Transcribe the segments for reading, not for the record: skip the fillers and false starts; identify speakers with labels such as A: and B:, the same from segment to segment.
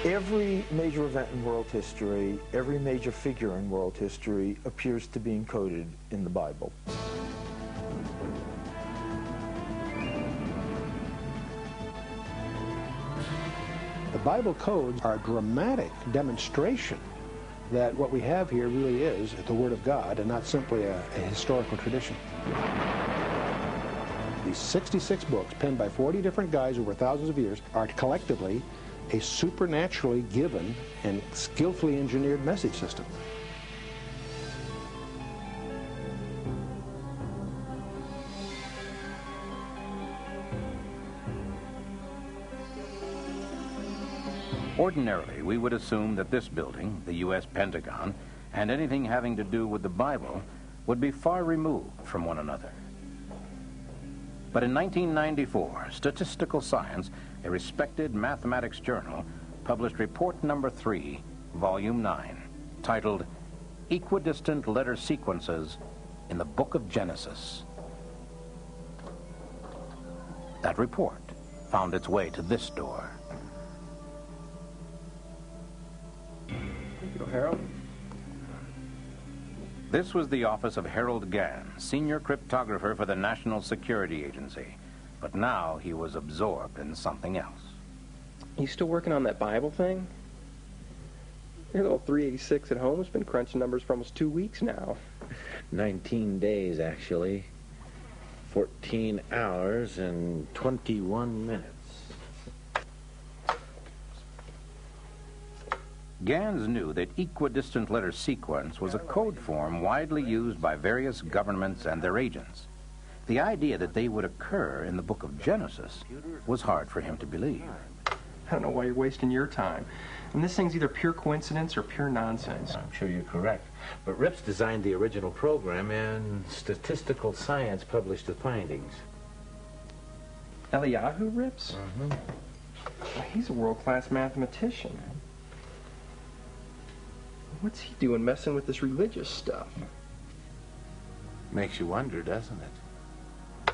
A: Every major event in world history, every major figure in world history appears to be encoded in the Bible.
B: The Bible codes are a dramatic demonstration that what we have here really is the Word of God and not simply a historical tradition. These 66 books, penned by 40 different guys over thousands of years, are collectively a supernaturally given and skillfully engineered message system.
C: Ordinarily, we would assume that this building, the U.S. Pentagon, and anything having to do with the Bible would be far removed from one another. But in 1994, Statistical Science, a respected mathematics journal, published report number 3, volume 9, titled Equidistant Letter Sequences in the Book of Genesis. That report found its way to this door.
D: Thank you, Harold.
C: This was the office of Harold Gann, senior cryptographer for the National Security Agency. But now he was absorbed in something else.
D: You still working on that Bible thing? Your little 386 at home has been crunching numbers for almost 2 weeks now.
E: 19 days, actually. 14 hours and 21 minutes.
C: Gans knew that equidistant letter sequence was a code form widely used by various governments and their agents. The idea that they would occur in the book of Genesis was hard for him to believe.
D: I don't know why you're wasting your time. And this thing's either pure coincidence or pure nonsense.
E: I'm sure you're correct. But Rips designed the original program, and Statistical Science published the findings.
D: Eliyahu Rips?
E: Mm-hmm.
D: Well, he's a world-class mathematician. What's he doing messing with this religious stuff?
E: Makes you wonder, doesn't it?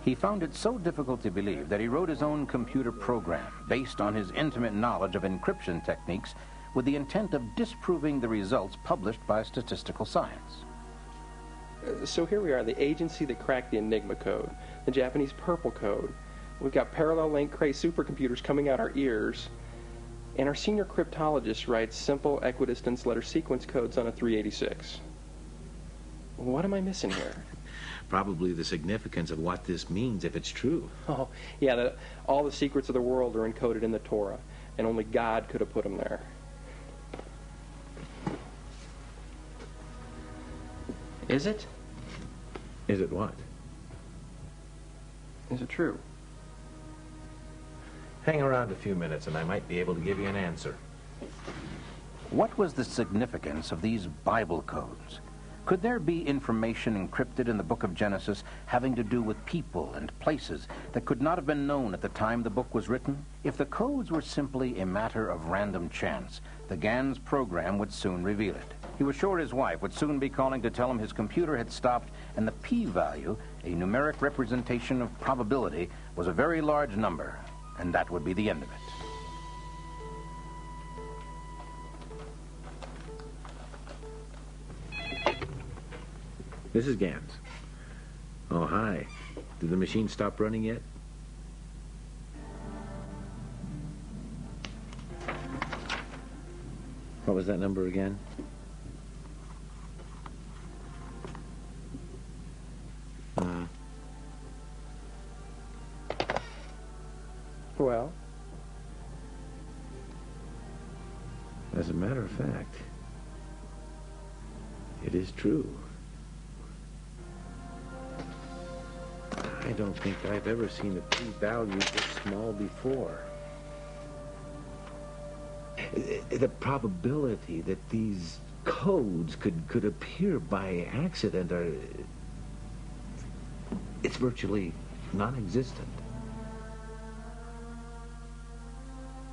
C: He found it so difficult to believe that he wrote his own computer program based on his intimate knowledge of encryption techniques with the intent of disproving the results published by Statistical Science.
D: So here we are, the agency that cracked the Enigma code, the Japanese Purple code. We've got parallel link Cray supercomputers coming out our ears. And our senior cryptologist writes simple equidistance letter sequence codes on a 386. What am I missing here?
E: Probably the significance of what this means if it's true.
D: Oh, yeah, all the secrets of the world are encoded in the Torah, and only God could have put them there. Is it?
E: Is it what?
D: Is it true?
E: Hang around a few minutes and I might be able to give you an answer.
C: What was the significance of these Bible codes? Could there be information encrypted in the book of Genesis having to do with people and places that could not have been known at the time the book was written? If the codes were simply a matter of random chance, the Gans program would soon reveal it. He was sure his wife would soon be calling to tell him his computer had stopped and the p-value, a numeric representation of probability, was a very large number. And that would be the end of it.
E: This is Gans. Oh, hi. Did the machine stop running yet? What was that number again?
D: Well?
E: As a matter of fact, it is true. I don't think I've ever seen a p-value this small before. The probability that these codes could appear by accident it's virtually non-existent.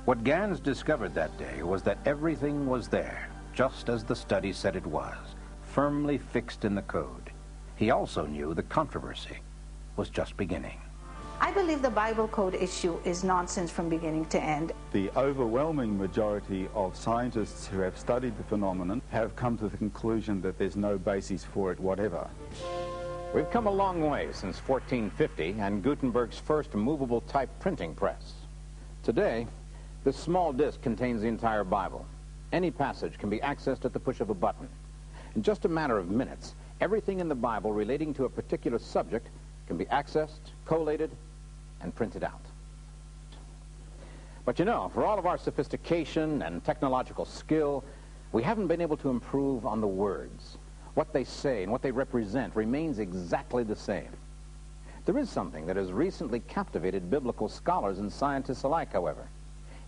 C: What Gans discovered that day was that everything was there, just as the study said it was, firmly fixed in the code. He also knew the controversy was just beginning.
F: I believe the Bible code issue is nonsense from beginning to end.
G: The overwhelming majority of scientists who have studied the phenomenon have come to the conclusion that there's no basis for it whatever.
C: We've come a long way since 1450 and Gutenberg's first movable type printing press. Today, this small disc contains the entire Bible. Any passage can be accessed at the push of a button. In just a matter of minutes, everything in the Bible relating to a particular subject can be accessed, collated, and printed out. But you know, for all of our sophistication and technological skill, we haven't been able to improve on the words. What they say and what they represent remains exactly the same. There is something that has recently captivated biblical scholars and scientists alike, however.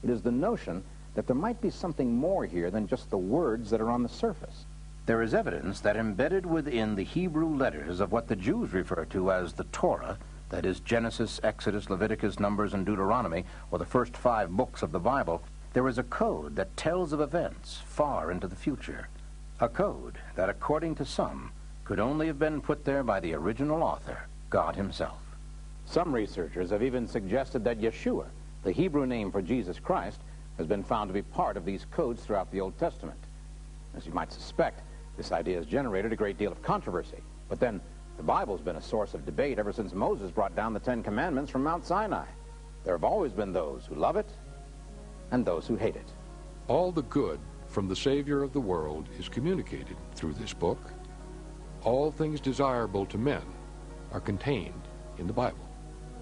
C: It is the notion that there might be something more here than just the words that are on the surface. There is evidence that embedded within the Hebrew letters of what the Jews refer to as the Torah, that is Genesis, Exodus, Leviticus, Numbers, and Deuteronomy, or the first 5 books of the Bible, there is a code that tells of events far into the future. A code that, according to some, could only have been put there by the original author, God himself. Some researchers have even suggested that Yeshua, the Hebrew name for Jesus Christ, has been found to be part of these codes throughout the Old Testament. As you might suspect, this idea has generated a great deal of controversy. But then, the Bible's been a source of debate ever since Moses brought down the 10 Commandments from Mount Sinai. There have always been those who love it and those who hate it.
H: All the good from the Savior of the world is communicated through this book. All things desirable to men are contained in the Bible.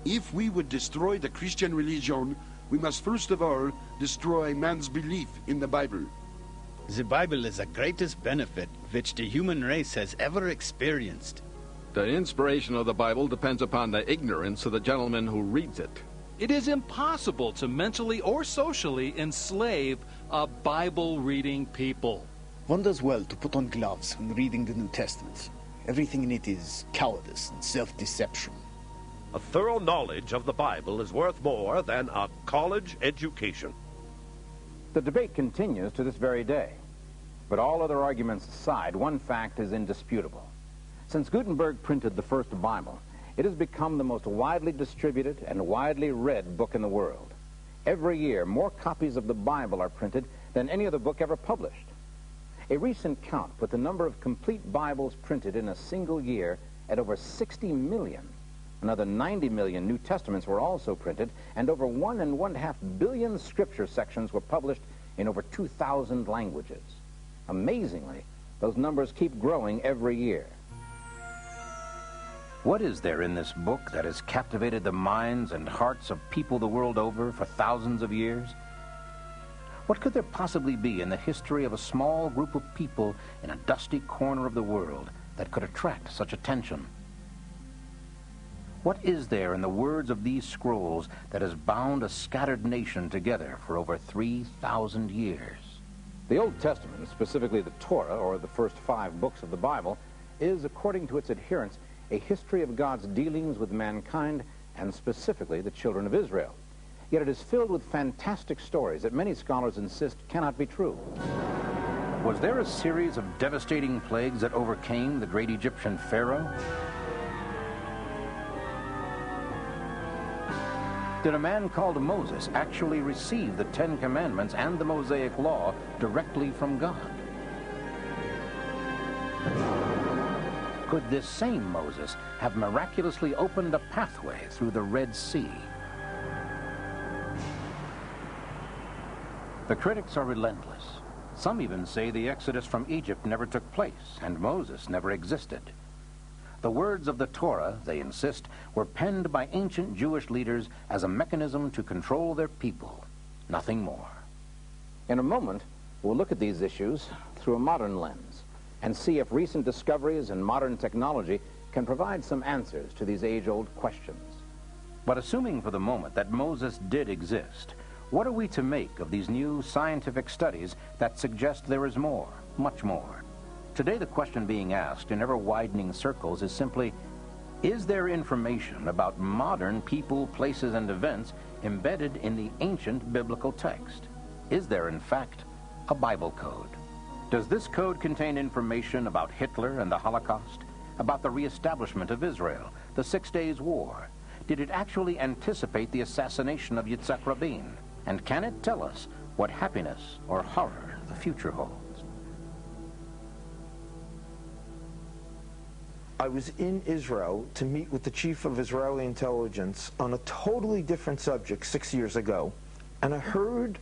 I: If we would destroy the Christian religion, we must first of all destroy man's belief in the Bible.
J: The Bible is the greatest benefit which the human race has ever experienced.
K: The inspiration of the Bible depends upon the ignorance of the gentleman who reads it.
L: It is impossible to mentally or socially enslave a Bible-reading people.
J: One does well to put on gloves when reading the New Testament. Everything in it is cowardice and self-deception.
M: A thorough knowledge of the Bible is worth more than a college education.
C: The debate continues to this very day. But all other arguments aside, one fact is indisputable. Since Gutenberg printed the first Bible, it has become the most widely distributed and widely read book in the world. Every year, more copies of the Bible are printed than any other book ever published. A recent count put the number of complete Bibles printed in a single year at over 60 million. Another 90 million New Testaments were also printed, and over 1.5 billion scripture sections were published in over 2,000 languages. Amazingly, those numbers keep growing every year. What is there in this book that has captivated the minds and hearts of people the world over for thousands of years? What could there possibly be in the history of a small group of people in a dusty corner of the world that could attract such attention? What is there in the words of these scrolls that has bound a scattered nation together for over 3,000 years? The Old Testament, specifically the Torah, or the first 5 books of the Bible, is, according to its adherents, a history of God's dealings with mankind, and specifically the children of Israel. Yet it is filled with fantastic stories that many scholars insist cannot be true. Was there a series of devastating plagues that overcame the great Egyptian Pharaoh? Did a man called Moses actually receive the 10 Commandments and the Mosaic Law directly from God? Could this same Moses have miraculously opened a pathway through the Red Sea? The critics are relentless. Some even say the Exodus from Egypt never took place and Moses never existed. The words of the Torah, they insist, were penned by ancient Jewish leaders as a mechanism to control their people, nothing more. In a moment, we'll look at these issues through a modern lens and see if recent discoveries in modern technology can provide some answers to these age-old questions. But assuming for the moment that Moses did exist, what are we to make of these new scientific studies that suggest there is more, much more? Today, the question being asked in ever-widening circles is simply, is there information about modern people, places, and events embedded in the ancient biblical text? Is there, in fact, a Bible code? Does this code contain information about Hitler and the Holocaust, about the reestablishment of Israel, the 6 Days War? did it actually anticipate the assassination of Yitzhak Rabin? And can it tell us what happiness or horror the future holds?
A: I was in Israel to meet with the chief of Israeli intelligence on a totally different subject 6 years ago, and I heard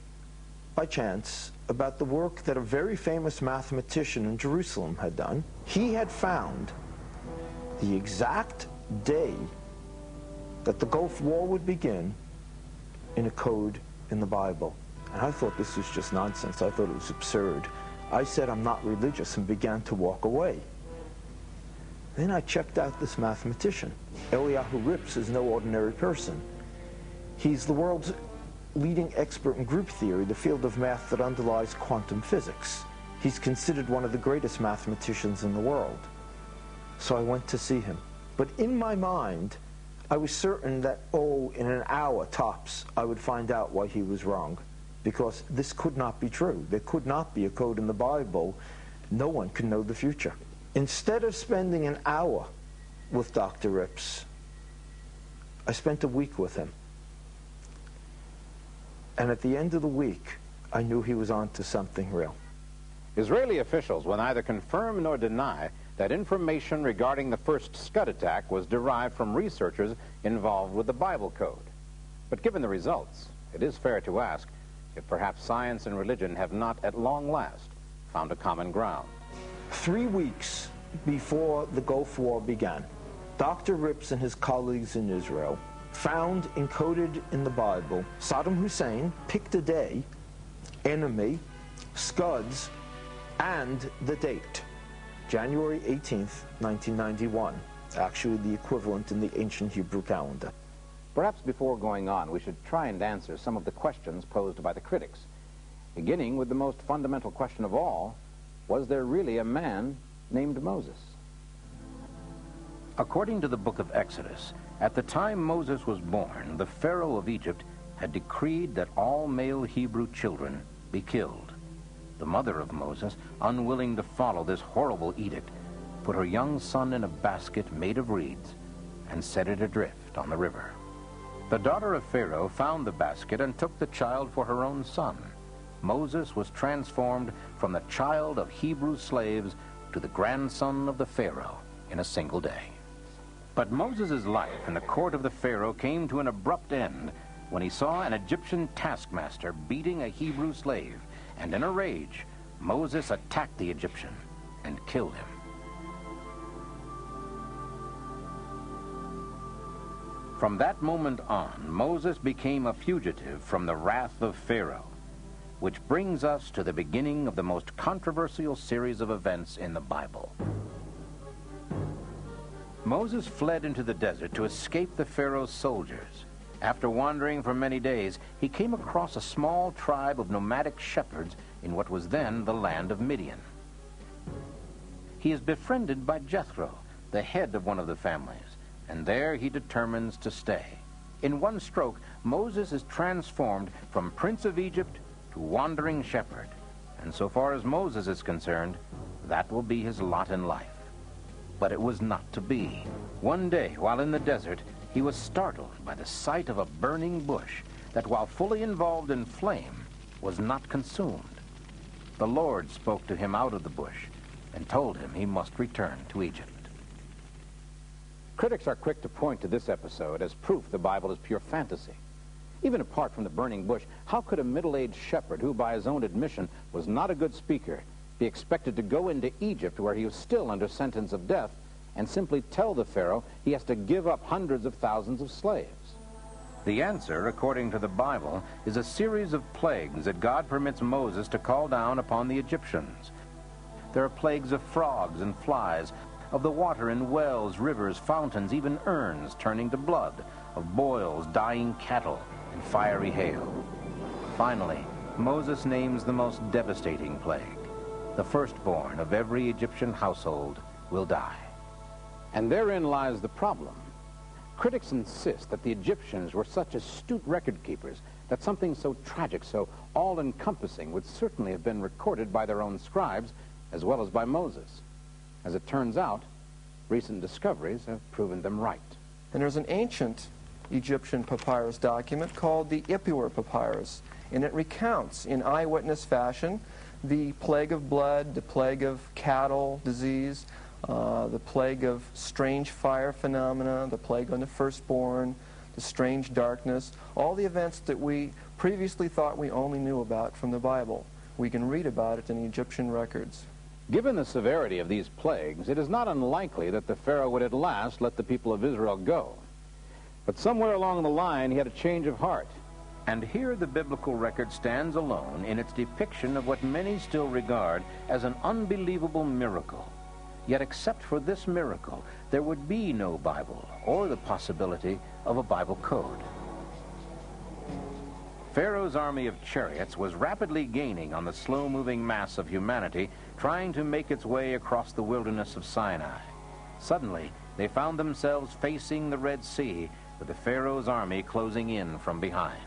A: by chance about the work that a very famous mathematician in Jerusalem had done. He had found the exact day that the Gulf War would begin in a code in the Bible. And I thought this was just nonsense. I thought it was absurd. I said, I'm not religious, and began to walk away. Then I checked out this mathematician. Eliyahu Rips is no ordinary person. He's the world's leading expert in group theory, the field of math that underlies quantum physics. He's considered one of the greatest mathematicians in the world. So I went to see him. But in my mind, I was certain that, in an hour tops, I would find out why he was wrong. Because this could not be true. There could not be a code in the Bible. No one can know the future. Instead of spending an hour with Dr. Rips, I spent a week with him. And at the end of the week, I knew he was on to something real.
C: Israeli officials will neither confirm nor deny that information regarding the first Scud attack was derived from researchers involved with the Bible Code. But given the results, it is fair to ask if perhaps science and religion have not at long last found a common ground.
A: 3 weeks before the Gulf War began, Dr. Rips and his colleagues in Israel found encoded in the Bible, Saddam Hussein picked a day, enemy, Scuds, and the date, January 18th, 1991, actually the equivalent in the ancient Hebrew calendar.
C: Perhaps before going on, we should try and answer some of the questions posed by the critics, beginning with the most fundamental question of all: was there really a man named Moses? According to the book of Exodus, at the time Moses was born, the Pharaoh of Egypt had decreed that all male Hebrew children be killed. The mother of Moses, unwilling to follow this horrible edict, put her young son in a basket made of reeds and set it adrift on the river. The daughter of Pharaoh found the basket and took the child for her own son. Moses was transformed from the child of Hebrew slaves to the grandson of the Pharaoh in a single day. But Moses' life in the court of the Pharaoh came to an abrupt end when he saw an Egyptian taskmaster beating a Hebrew slave, and in a rage, Moses attacked the Egyptian and killed him. From that moment on, Moses became a fugitive from the wrath of Pharaoh, which brings us to the beginning of the most controversial series of events in the Bible. Moses fled into the desert to escape the Pharaoh's soldiers. After wandering for many days, he came across a small tribe of nomadic shepherds in what was then the land of Midian. He is befriended by Jethro, the head of one of the families, and there he determines to stay. In one stroke, Moses is transformed from Prince of Egypt to wandering shepherd, and so far as Moses is concerned, that will be his lot in life. But it was not to be. One day, while in the desert, he was startled by the sight of a burning bush that, while fully involved in flame, was not consumed. The Lord spoke to him out of the bush and told him he must return to Egypt. Critics are quick to point to this episode as proof the Bible is pure fantasy. Even apart from the burning bush, how could a middle-aged shepherd who, by his own admission, was not a good speaker, be expected to go into Egypt, where he was still under sentence of death, and simply tell the Pharaoh he has to give up hundreds of thousands of slaves? The answer, according to the Bible, is a series of plagues that God permits Moses to call down upon the Egyptians. There are plagues of frogs and flies, of the water in wells, rivers, fountains, even urns turning to blood, of boils, dying cattle, and fiery hail. Finally, Moses names the most devastating plague. The firstborn of every Egyptian household will die. And therein lies the problem. Critics insist that the Egyptians were such astute record keepers that something so tragic, so all-encompassing, would certainly have been recorded by their own scribes as well as by Moses. As it turns out, recent discoveries have proven them right.
D: And there's an ancient Egyptian papyrus document called the Ipuwer Papyrus, and it recounts in eyewitness fashion the plague of blood, the plague of cattle disease, the plague of strange fire phenomena, the plague on the firstborn, the strange darkness, all the events that we previously thought we only knew about from the Bible. We can read about it in the Egyptian records.
N: Given the severity of these plagues, it is not unlikely that the Pharaoh would at last let the people of Israel go. But somewhere along the line, he had a change of heart.
C: And here the biblical record stands alone in its depiction of what many still regard as an unbelievable miracle. Yet except for this miracle, there would be no Bible or the possibility of a Bible code. Pharaoh's army of chariots was rapidly gaining on the slow-moving mass of humanity trying to make its way across the wilderness of Sinai. Suddenly, they found themselves facing the Red Sea with the Pharaoh's army closing in from behind.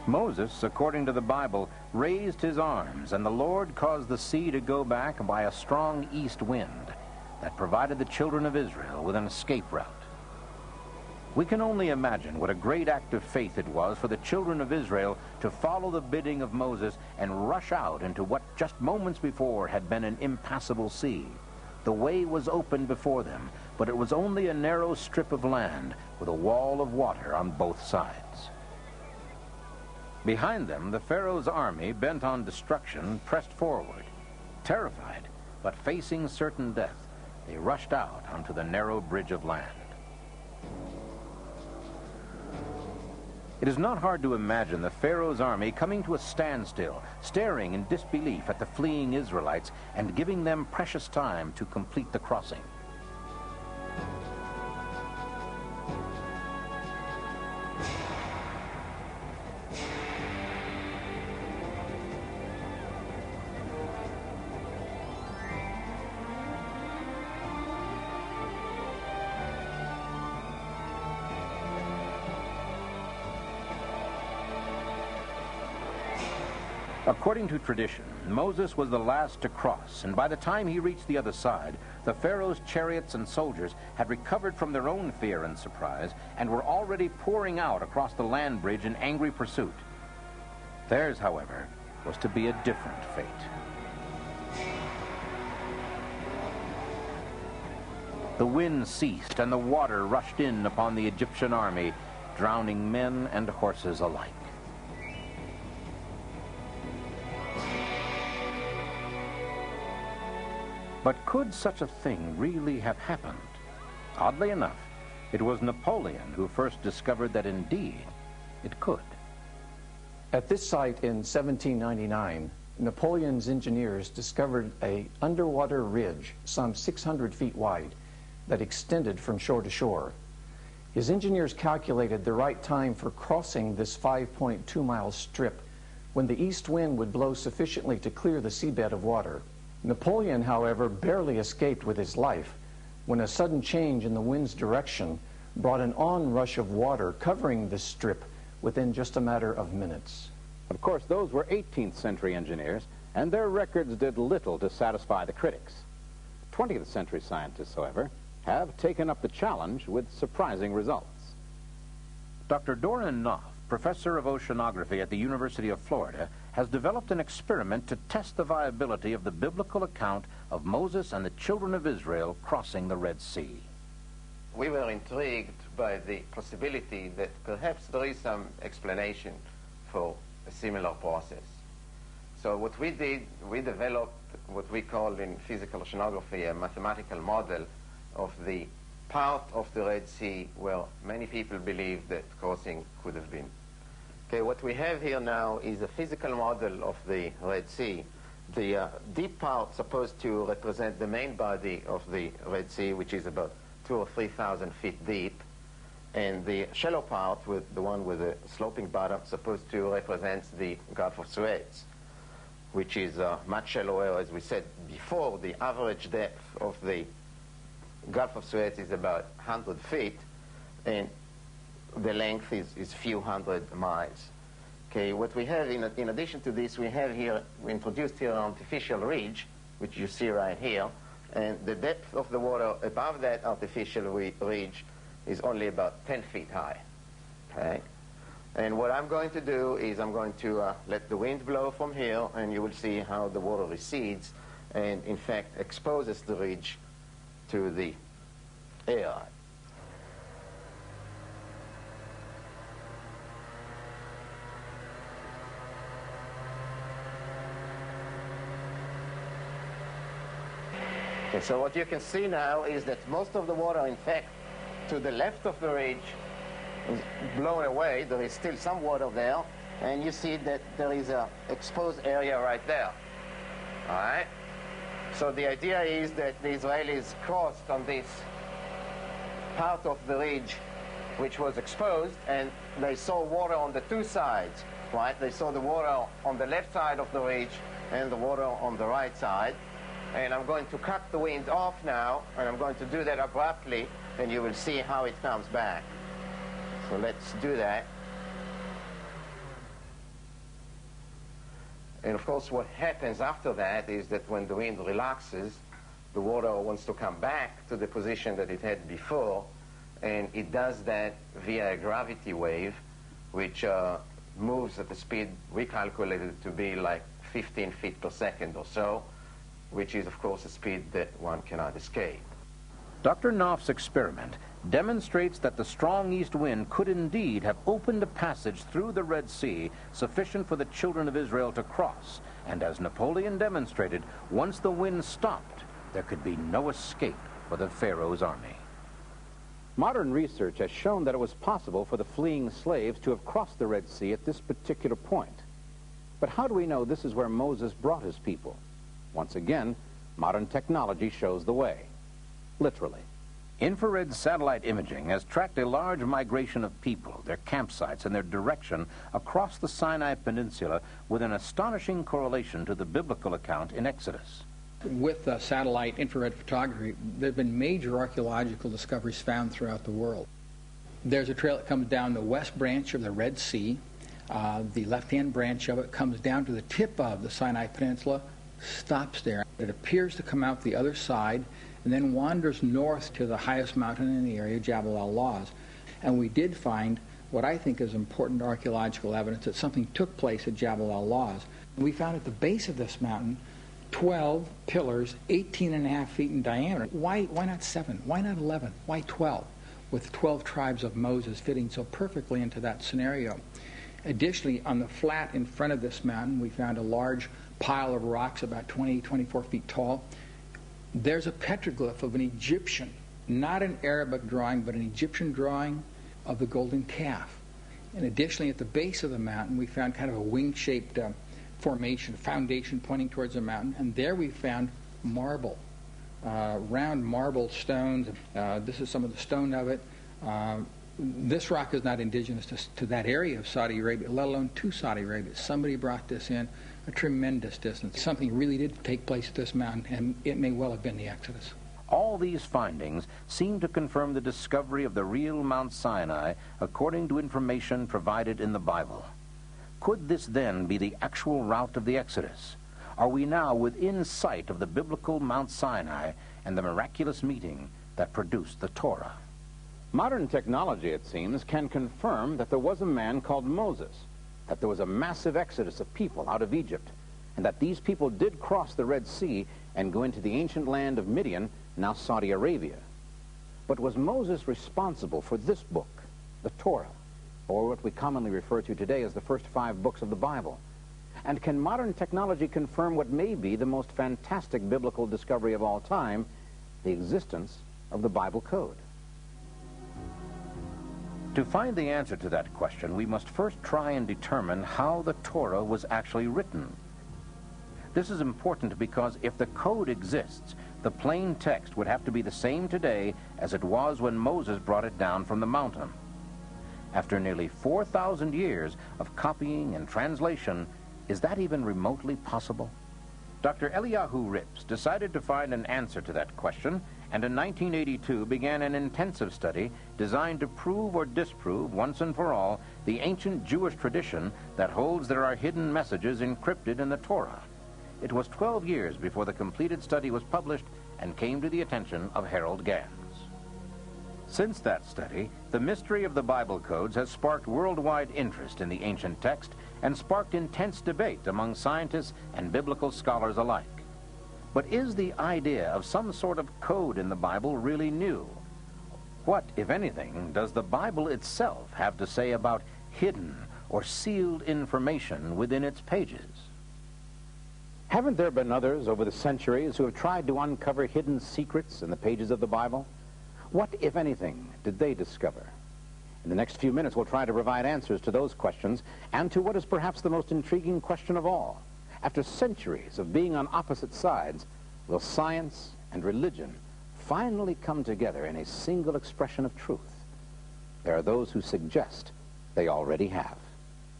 C: Moses, according to the Bible, raised his arms, and the Lord caused the sea to go back by a strong east wind that provided the children of Israel with an escape route. We can only imagine what a great act of faith it was for the children of Israel to follow the bidding of Moses and rush out into what just moments before had been an impassable sea. The way was open before them, but it was only a narrow strip of land with a wall of water on both sides. Behind them, the Pharaoh's army, bent on destruction, pressed forward. Terrified, but facing certain death, they rushed out onto the narrow bridge of land. It is not hard to imagine the Pharaoh's army coming to a standstill, staring in disbelief at the fleeing Israelites and giving them precious time to complete the crossing. According to tradition, Moses was the last to cross, and by the time he reached the other side, the Pharaoh's chariots and soldiers had recovered from their own fear and surprise and were already pouring out across the land bridge in angry pursuit. Theirs, however, was to be a different fate. The wind ceased and the water rushed in upon the Egyptian army, drowning men and horses alike. But could such a thing really have happened? Oddly enough, it was Napoleon who first discovered that indeed it could.
O: At this site in 1799, Napoleon's engineers discovered an underwater ridge some 600 feet wide that extended from shore to shore. His engineers calculated the right time for crossing this 5.2-mile strip when the east wind would blow sufficiently to clear the seabed of water. Napoleon, however, barely escaped with his life when a sudden change in the wind's direction brought an onrush of water covering the strip within just a matter of minutes.
N: Of course, those were 18th century engineers, and their records did little to satisfy the critics. 20th century scientists, however, have taken up the challenge with surprising results.
C: Dr. Doran Knopf, professor of oceanography at the University of Florida, has developed an experiment to test the viability of the biblical account of Moses and the children of Israel crossing the Red Sea.
P: We were intrigued by the possibility that perhaps there is some explanation for a similar process. So what we did, we developed what we call in physical oceanography a mathematical model of the part of the Red Sea where many people believe that crossing could have been. Okay, what we have here now is a physical model of the Red Sea. The deep part supposed to represent the main body of the Red Sea, which is about 2,000 or 3,000 feet deep, and the shallow part, with the one with the sloping bottom, supposed to represent the Gulf of Suez, which is much shallower. As we said before, the average depth of the Gulf of Suez is about 100 feet, and the length is few hundred miles. Okay, what we have in addition to this, we introduced here an artificial ridge, which you see right here, and the depth of the water above that artificial ridge is only about 10 feet high. Okay? And what I'm going to do is I'm going to let the wind blow from here, and you will see how the water recedes and, in fact, exposes the ridge to the air. Okay, so what you can see now is that most of the water, in fact, to the left of the ridge is blown away. There is still some water there, and you see that there is an exposed area right there. All right? So the idea is that the Israelis crossed on this part of the ridge which was exposed, and they saw water on the two sides, right? They saw the water on the left side of the ridge and the water on the right side. And I'm going to cut the wind off now, and I'm going to do that abruptly, and you will see how it comes back. So let's do that. And of course, what happens after that is that when the wind relaxes, the water wants to come back to the position that it had before, and it does that via a gravity wave, which moves at the speed we calculated to be like 15 feet per second or so, which is, of course, a speed that one cannot escape.
C: Dr. Knopf's experiment demonstrates that the strong east wind could indeed have opened a passage through the Red Sea sufficient for the children of Israel to cross. And as Napoleon demonstrated, once the wind stopped, there could be no escape for the Pharaoh's army.
N: Modern research has shown that it was possible for the fleeing slaves to have crossed the Red Sea at this particular point. But how do we know this is where Moses brought his people? Once again, modern technology shows the way. Literally.
C: Infrared satellite imaging has tracked a large migration of people, their campsites, and their direction across the Sinai Peninsula with an astonishing correlation to the biblical account in Exodus.
Q: With satellite infrared photography, there have been major archaeological discoveries found throughout the world. There's a trail that comes down the west branch of the Red Sea. The left-hand branch of it comes down to the tip of the Sinai Peninsula, stops there. It appears to come out the other side and then wanders north to the highest mountain in the area, Jabal al-Lawz. And we did find what I think is important archaeological evidence that something took place at Jabal al-Lawz. We found at the base of this mountain 12 pillars, 18.5 feet in diameter. Why not 7? Why not 11? Why 12? With 12 tribes of Moses fitting so perfectly into that scenario. Additionally, on the flat in front of this mountain, we found a large pile of rocks about 20, 24 feet tall. There's a petroglyph of an Egyptian, not an Arabic drawing, but an Egyptian drawing of the golden calf. And additionally, at the base of the mountain, we found kind of a wing-shaped formation, foundation pointing towards the mountain. And there we found marble, round marble stones. This is some of the stone of it. This rock is not indigenous to that area of Saudi Arabia, let alone to Saudi Arabia. Somebody brought this in a tremendous distance. Something really did take place at this mountain, and it may well have been the Exodus.
C: All these findings seem to confirm the discovery of the real Mount Sinai according to information provided in the Bible. Could this then be the actual route of the Exodus? Are we now within sight of the biblical Mount Sinai and the miraculous meeting that produced the Torah?
N: Modern technology, it seems, can confirm that there was a man called Moses, that there was a massive exodus of people out of Egypt, and that these people did cross the Red Sea and go into the ancient land of Midian, now Saudi Arabia. But was Moses responsible for this book, the Torah, or what we commonly refer to today as the first 5 books of the Bible? And can modern technology confirm what may be the most fantastic biblical discovery of all time, the existence of the Bible code?
C: To find the answer to that question, we must first try and determine how the Torah was actually written. This is important because if the code exists, the plain text would have to be the same today as it was when Moses brought it down from the mountain. After nearly 4,000 years of copying and translation, is that even remotely possible? Dr. Eliyahu Rips decided to find an answer to that question, and in 1982 began an intensive study designed to prove or disprove once and for all the ancient Jewish tradition that holds there are hidden messages encrypted in the Torah. It was 12 years before the completed study was published and came to the attention of Harold Gans. Since that study, the mystery of the Bible codes has sparked worldwide interest in the ancient text and sparked intense debate among scientists and biblical scholars alike. But is the idea of some sort of code in the Bible really new? What, if anything, does the Bible itself have to say about hidden or sealed information within its pages?
N: Haven't there been others over the centuries who have tried to uncover hidden secrets in the pages of the Bible? What, if anything, did they discover? In the next few minutes, we'll try to provide answers to those questions and to what is perhaps the most intriguing question of all. After centuries of being on opposite sides, will science and religion finally come together in a single expression of truth? There are those who suggest they already have.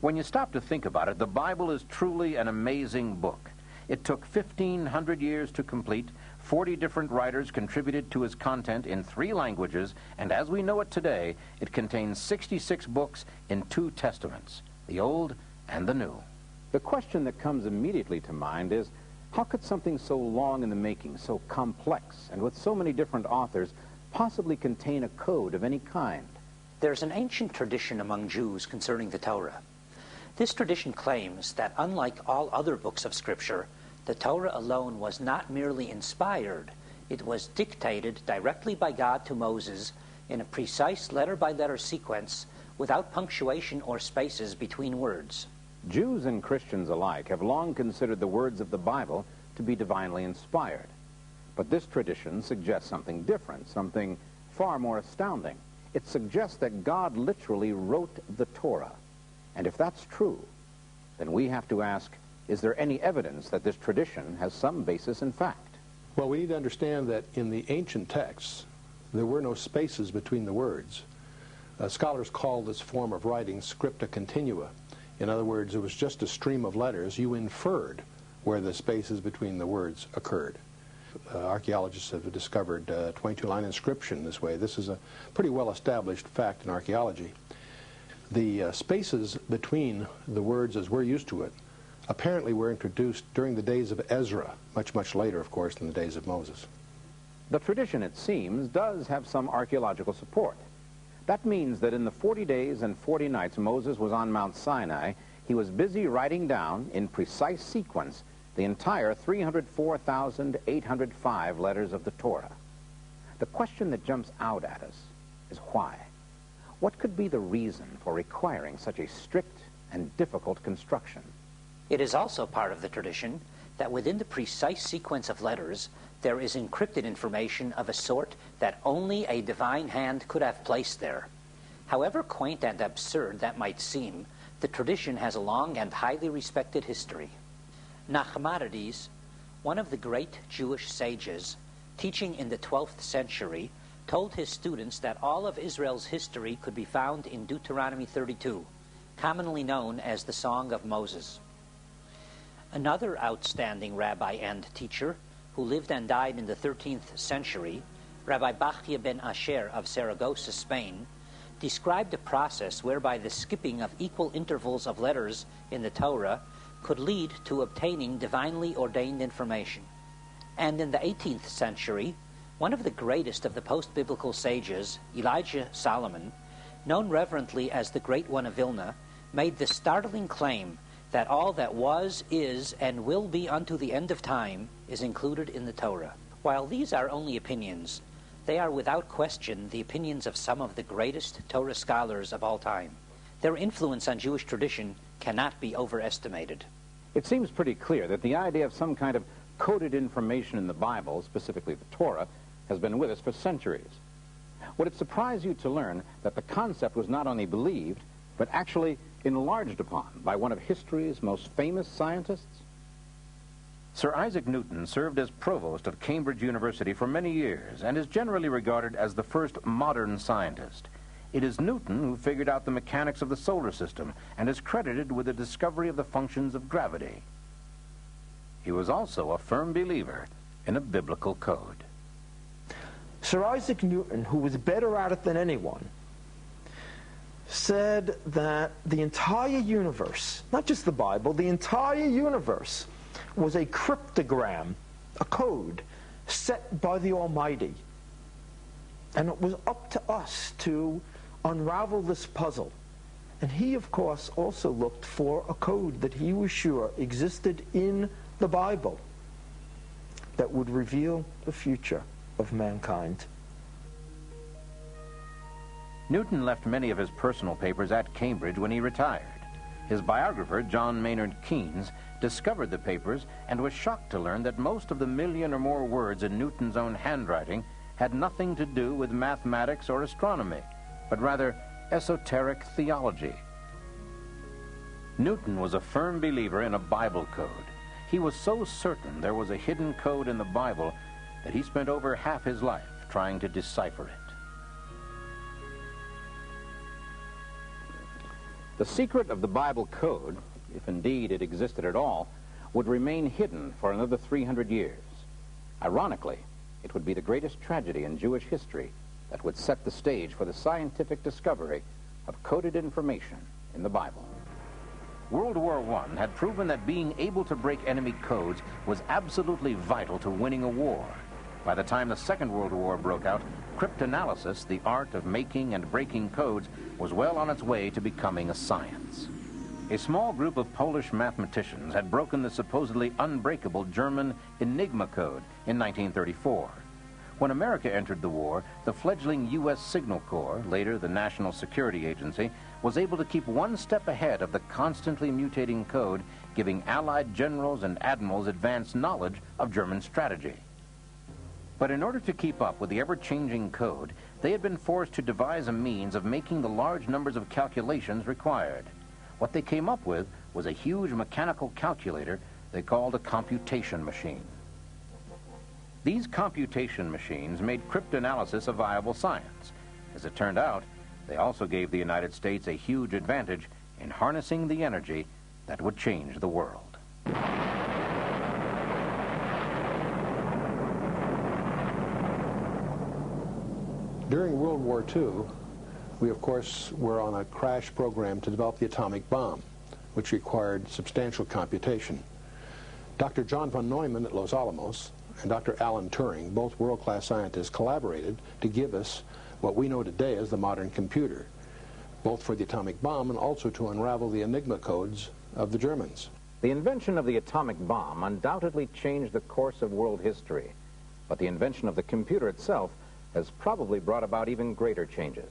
C: When you stop to think about it, the Bible is truly an amazing book. It took 1,500 years to complete. 40 different writers contributed to its content in 3 languages, and as we know it today, it contains 66 books in 2 testaments, the Old and the New.
N: The question that comes immediately to mind is, how could something so long in the making, so complex, and with so many different authors, possibly contain a code of any kind?
R: There's an ancient tradition among Jews concerning the Torah. This tradition claims that unlike all other books of Scripture, the Torah alone was not merely inspired, it was dictated directly by God to Moses in a precise letter-by-letter sequence without punctuation or spaces between words.
N: Jews and Christians alike have long considered the words of the Bible to be divinely inspired. But this tradition suggests something different, something far more astounding. It suggests that God literally wrote the Torah. And if that's true, then we have to ask, is there any evidence that this tradition has some basis in fact?
B: Well, we need to understand that in the ancient texts, there were no spaces between the words. Scholars call this form of writing scripta continua. In other words, it was just a stream of letters. You inferred where the spaces between the words occurred. Archaeologists have discovered 22-line inscription this way. This is a pretty well-established fact in archaeology. The spaces between the words as we're used to it apparently were introduced during the days of Ezra, much later, of course, than the days of Moses.
N: The tradition, it seems, does have some archaeological support. That means that in the 40 days and 40 nights Moses was on Mount Sinai, he was busy writing down, in precise sequence, the entire 304,805 letters of the Torah. The question that jumps out at us is why? What could be the reason for requiring such a strict and difficult construction?
R: It is also part of the tradition that within the precise sequence of letters, there is encrypted information of a sort that only a divine hand could have placed there. However quaint and absurd that might seem, the tradition has a long and highly respected history. Nachmanides, one of the great Jewish sages, teaching in the 12th century, told his students that all of Israel's history could be found in Deuteronomy 32, commonly known as the Song of Moses. Another outstanding rabbi and teacher, who lived and died in the 13th century, Rabbi Bachya ben Asher of Saragossa, Spain, described a process whereby the skipping of equal intervals of letters in the Torah could lead to obtaining divinely ordained information. And in the 18th century, one of the greatest of the post-biblical sages, Elijah Solomon, known reverently as the Great One of Vilna, made the startling claim that all that was, is, and will be unto the end of time is included in the Torah. While these are only opinions, they are without question the opinions of some of the greatest Torah scholars of all time. Their influence on Jewish tradition cannot be overestimated.
N: It seems pretty clear that the idea of some kind of coded information in the Bible, specifically the Torah, has been with us for centuries. Would it surprise you to learn that the concept was not only believed, but actually enlarged upon by one of history's most famous scientists?
C: Sir Isaac Newton served as provost of Cambridge University for many years and is generally regarded as the first modern scientist. It is Newton who figured out the mechanics of the solar system and is credited with the discovery of the functions of gravity. He was also a firm believer in a biblical code.
A: Sir Isaac Newton, who was better at it than anyone, said that the entire universe, not just the Bible, the entire universe was a cryptogram, a code set by the Almighty. And it was up to us to unravel this puzzle. And he, of course, also looked for a code that he was sure existed in the Bible that would reveal the future of mankind.
C: Newton left many of his personal papers at Cambridge when he retired. His biographer, John Maynard Keynes, discovered the papers and was shocked to learn that most of the 1,000,000 or more words in Newton's own handwriting had nothing to do with mathematics or astronomy, but rather esoteric theology. Newton was a firm believer in a Bible code. He was so certain there was a hidden code in the Bible that he spent over half his life trying to decipher it.
N: The secret of the Bible code, if indeed it existed at all, would remain hidden for another 300 years. Ironically, it would be the greatest tragedy in Jewish history that would set the stage for the scientific discovery of coded information in the Bible.
C: World War I had proven that being able to break enemy codes was absolutely vital to winning a war. By the time the Second World War broke out, cryptanalysis, the art of making and breaking codes, was well on its way to becoming a science. A small group of Polish mathematicians had broken the supposedly unbreakable German Enigma code in 1934. When America entered the war, the fledgling U.S. Signal Corps, later the National Security Agency, was able to keep one step ahead of the constantly mutating code, giving Allied generals and admirals advanced knowledge of German strategy. But in order to keep up with the ever-changing code, they had been forced to devise a means of making the large numbers of calculations required. What they came up with was a huge mechanical calculator they called a computation machine. These computation machines made cryptanalysis a viable science. As it turned out, they also gave the United States a huge advantage in harnessing the energy that would change the world.
B: During World War II, we of course were on a crash program to develop the atomic bomb, which required substantial computation. Dr. John von Neumann at Los Alamos and Dr. Alan Turing, both world-class scientists, collaborated to give us what we know today as the modern computer, both for the atomic bomb and also to unravel the Enigma codes of the Germans.
N: The invention of the atomic bomb undoubtedly changed the course of world history, but the invention of the computer itself has probably brought about even greater changes.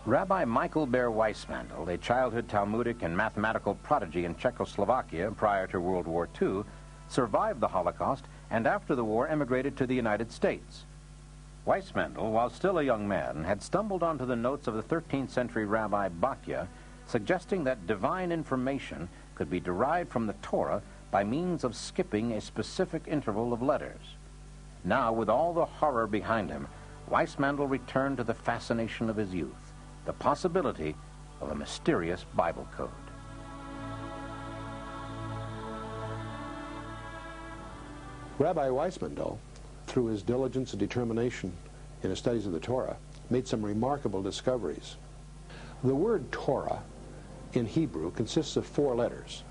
C: Rabbi Michael Ber Weissmandl, a childhood Talmudic and mathematical prodigy in Czechoslovakia prior to World War II, survived the Holocaust and after the war emigrated to the United States. Weissmandl, while still a young man, had stumbled onto the notes of the 13th century Rabbi Bachya, suggesting that divine information could be derived from the Torah by means of skipping a specific interval of letters. Now, with all the horror behind him, Weissmandl returned to the fascination of his youth, the possibility of a mysterious Bible code.
B: Rabbi Weissmandl, through his diligence and determination in his studies of the Torah, made some remarkable discoveries. The word Torah in Hebrew consists of 4 letters,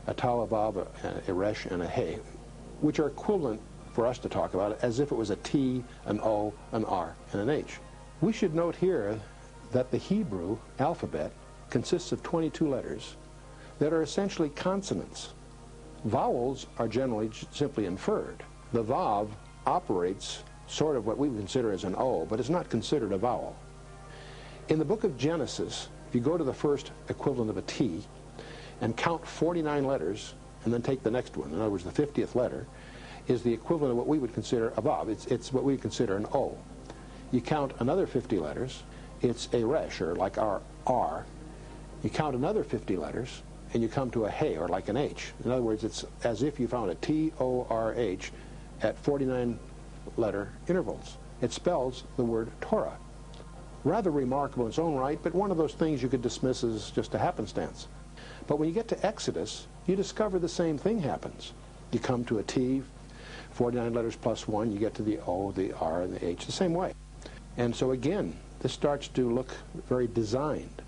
B: a Tau, a Vav, a Resh, and a He, which are equivalent for us to talk about it as if it was a T, an O, an R, and an H. We should note here that the Hebrew alphabet consists of 22 letters that are essentially consonants. Vowels are generally simply inferred. The Vav operates sort of what we would consider as an O, but it's not considered a vowel. In the book of Genesis, if you go to the first equivalent of a T and count 49 letters and then take the next one, in other words, the 50th letter, is the equivalent of what we would consider a Vav. It's what we would consider an O. You count another 50 letters, it's a Resh, or like our R. You count another 50 letters, and you come to a He, or like an H. In other words, it's as if you found a T-O-R-H at 49 letter intervals. It spells the word Torah. Rather remarkable in its own right, but one of those things you could dismiss as just a happenstance. But when you get to Exodus, you discover the same thing happens. You come to a T, 49 letters plus 1, you get to the O, the R, and the H the same way. And so again, this starts to look very designed.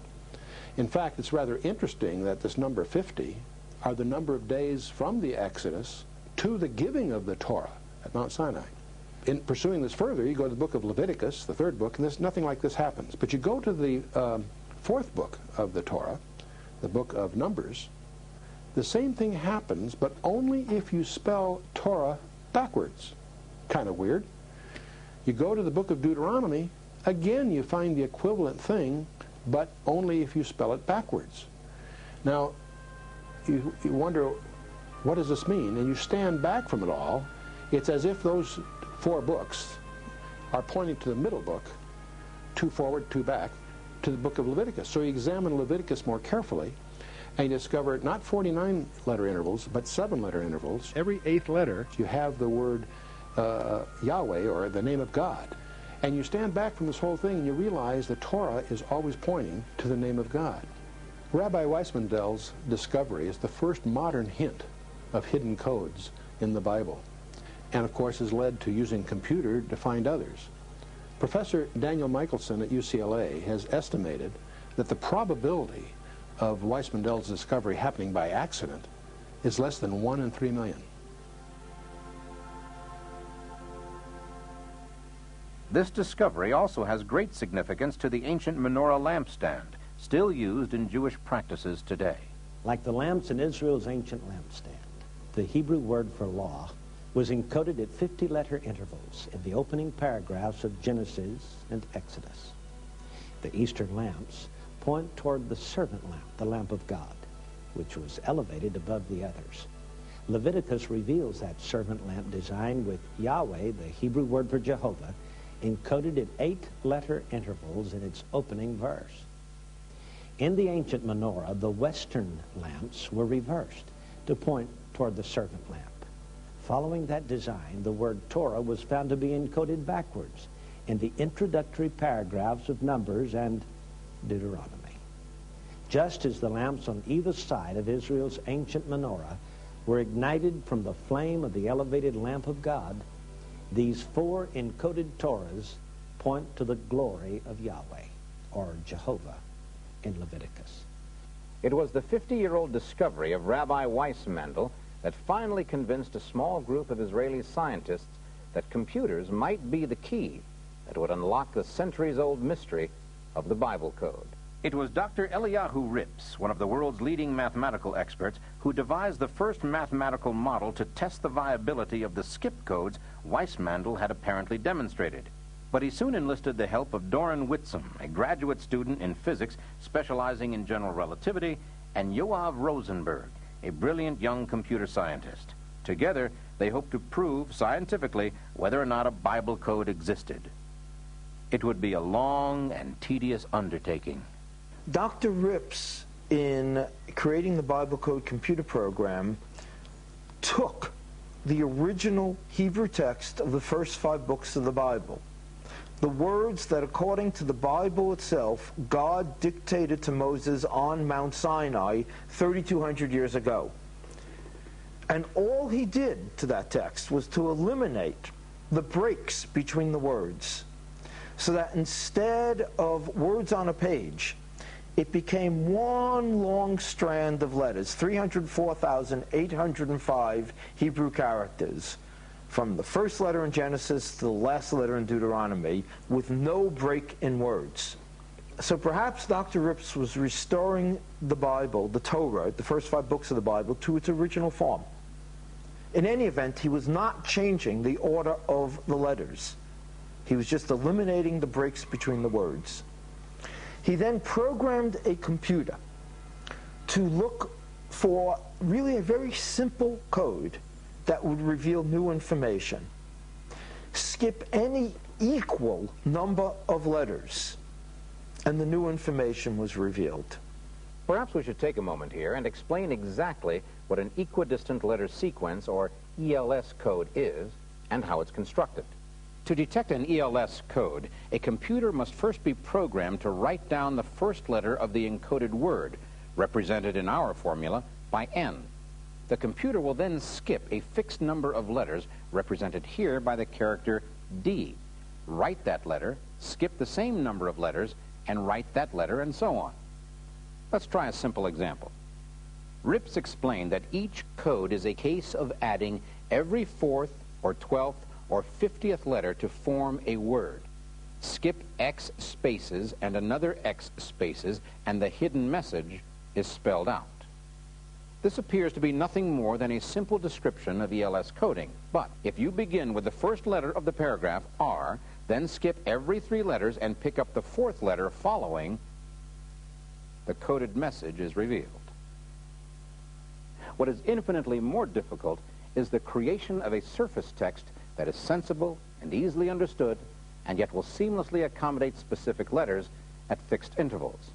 B: In fact, it's rather interesting that this number 50 are the number of days from the Exodus to the giving of the Torah at Mount Sinai. In pursuing this further, you go to the book of Leviticus, the third book, and nothing like this happens. But you go to the fourth book of the Torah, the book of Numbers, the same thing happens, but only if you spell Torah backwards. Kind of weird. You go to the book of Deuteronomy, again you find the equivalent thing, but only if you spell it backwards. Now, you wonder, what does this mean? And you stand back from it all. It's as if those four books are pointing to the middle book, two forward, two back, to the book of Leviticus. So you examine Leviticus more carefully, and you discover not 49 letter intervals, but 7 letter intervals. Every 8th letter, you have the word Yahweh, or the name of God. And you stand back from this whole thing and you realize the Torah is always pointing to the name of God. Rabbi Weissmandel's discovery is the first modern hint of hidden codes in the Bible, and of course has led to using computer to find others. Professor Daniel Michelson at UCLA has estimated that the probability of Weissmandel's discovery happening by accident is less than 1 in 3 million.
C: This discovery also has great significance to the ancient menorah lampstand, still used in Jewish practices today.
S: Like the lamps in Israel's ancient lampstand, the Hebrew word for law was encoded at 50-letter intervals in the opening paragraphs of Genesis and Exodus. The Eastern lamps point toward the servant lamp, the lamp of God, which was elevated above the others. Leviticus reveals that servant lamp design with Yahweh, the Hebrew word for Jehovah, encoded at 8-letter intervals in its opening verse. In the ancient menorah, the western lamps were reversed to point toward the servant lamp. Following that design, the word Torah was found to be encoded backwards in the introductory paragraphs of Numbers and Deuteronomy. Just as the lamps on either side of Israel's ancient menorah were ignited from the flame of the elevated lamp of God, these 4 encoded Torahs point to the glory of Yahweh, or Jehovah, in Leviticus.
N: It was the 50-year-old discovery of Rabbi Weissmandel that finally convinced a small group of Israeli scientists that computers might be the key that would unlock the centuries-old mystery of the Bible code.
C: It was Dr. Eliyahu Rips, one of the world's leading mathematical experts, who devised the first mathematical model to test the viability of the skip codes Weissmandel had apparently demonstrated. But he soon enlisted the help of Doran Whitsom, a graduate student in physics specializing in general relativity, and Yoav Rosenberg, a brilliant young computer scientist. Together, they hoped to prove scientifically whether or not a Bible code existed. It would be a long and tedious undertaking.
A: Dr. Rips, in creating the Bible Code computer program, took the original Hebrew text of the first 5 books of the Bible, the words that, according to the Bible itself, God dictated to Moses on Mount Sinai 3,200 years ago. And all he did to that text was to eliminate the breaks between the words, so that instead of words on a page, it became one long strand of letters, 304,805 Hebrew characters, from the first letter in Genesis to the last letter in Deuteronomy, with no break in words. So perhaps Dr. Rips was restoring the Bible, the Torah, the first 5 books of the Bible, to its original form. In any event, he was not changing the order of the letters. He was just eliminating the breaks between the words. He then programmed a computer to look for really a very simple code that would reveal new information. Skip any equal number of letters, and the new information was revealed.
N: Perhaps we should take a moment here and explain exactly what an equidistant letter sequence, or ELS code, is and how it's constructed. To detect an ELS code, a computer must first be programmed to write down the first letter of the encoded word, represented in our formula by N. The computer will then skip a fixed number of letters, represented here by the character D. Write that letter, skip the same number of letters, and write that letter, and so on. Let's try a simple example. Rips explained that each code is a case of adding every 4th or 12th or 50th letter to form a word. Skip X spaces and another X spaces, and the hidden message is spelled out. This appears to be nothing more than a simple description of ELS coding. But if you begin with the first letter of the paragraph, R, then skip every 3 letters and pick up the 4th letter following, the coded message is revealed. What is infinitely more difficult is the creation of a surface text that is sensible and easily understood, and yet will seamlessly accommodate specific letters at fixed intervals.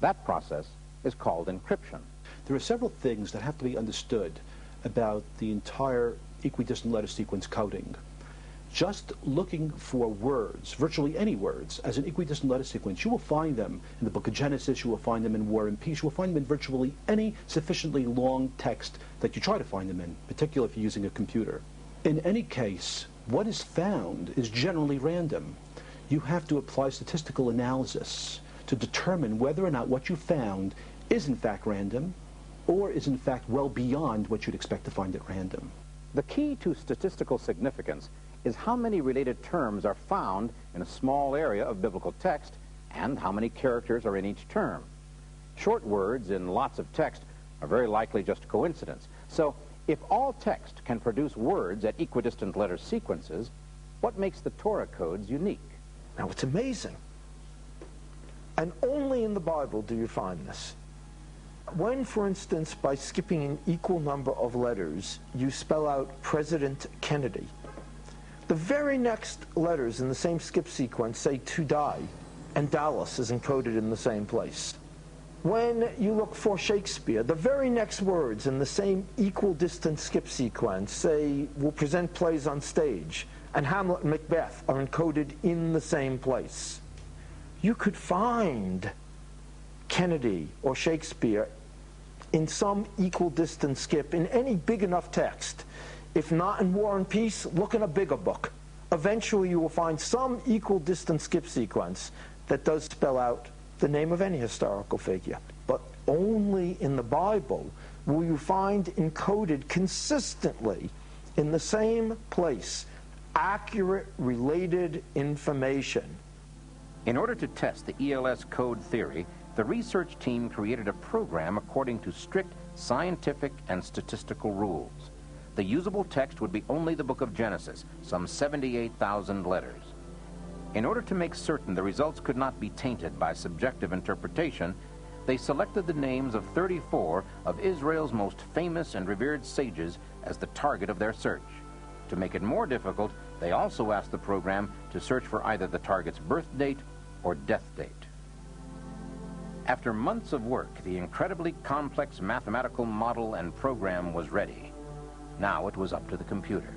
N: That process is called encryption.
T: There are several things that have to be understood about the entire equidistant letter sequence coding. Just looking for words, virtually any words, as an equidistant letter sequence, you will find them in the book of Genesis, you will find them in War and Peace, you will find them in virtually any sufficiently long text that you try to find them in, particularly if you're using a computer. In any case, what is found is generally random. You have to apply statistical analysis to determine whether or not what you found is in fact random, or is in fact well beyond what you'd expect to find at random.
N: The key to statistical significance is how many related terms are found in a small area of biblical text and how many characters are in each term. Short words in lots of text are very likely just coincidence. So if all text can produce words at equidistant letter sequences, what makes the Torah codes unique?
A: Now, it's amazing. And only in the Bible do you find this. When, for instance, by skipping an equal number of letters, you spell out President Kennedy, the very next letters in the same skip sequence say to die, and Dallas is encoded in the same place. When you look for Shakespeare, the very next words in the same equal distance skip sequence say, we'll present plays on stage, and Hamlet and Macbeth are encoded in the same place. You could find Kennedy or Shakespeare in some equal distance skip in any big enough text. If not in War and Peace, look in a bigger book. Eventually you will find some equal distance skip sequence that does spell out the name of any historical figure. But only in the Bible will you find encoded consistently in the same place accurate related information.
C: In order to test the ELS code theory, the research team created a program according to strict scientific and statistical rules. The usable text would be only the book of Genesis, some 78,000 letters. In order to make certain the results could not be tainted by subjective interpretation, they selected the names of 34 of Israel's most famous and revered sages as the target of their search. To make it more difficult, they also asked the program to search for either the target's birth date or death date. After months of work, the incredibly complex mathematical model and program was ready. Now it was up to the computer.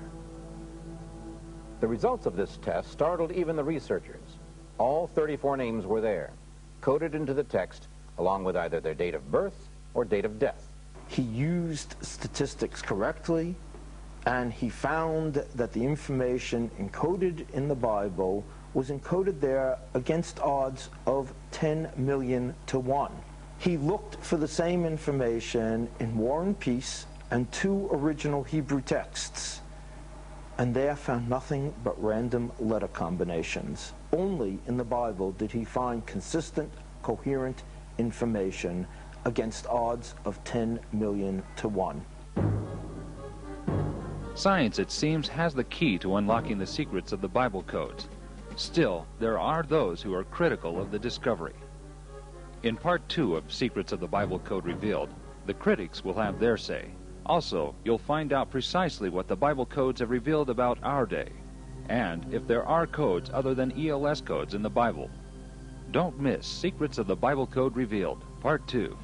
N: The results of this test startled even the researchers. All 34 names were there, coded into the text, along with either their date of birth or date of death.
A: He used statistics correctly, and he found that the information encoded in the Bible was encoded there against odds of 10 million to 1. He looked for the same information in War and Peace and 2 original Hebrew texts, and there found nothing but random letter combinations. Only in the Bible did he find consistent, coherent information against odds of 10 million to 1.
U: Science, it seems, has the key to unlocking the secrets of the Bible codes. Still, there are those who are critical of the discovery. In Part 2 of Secrets of the Bible Code Revealed, the critics will have their say. Also, you'll find out precisely what the Bible codes have revealed about our day, and if there are codes other than ELS codes in the Bible. Don't miss Secrets of the Bible Code Revealed, Part 2.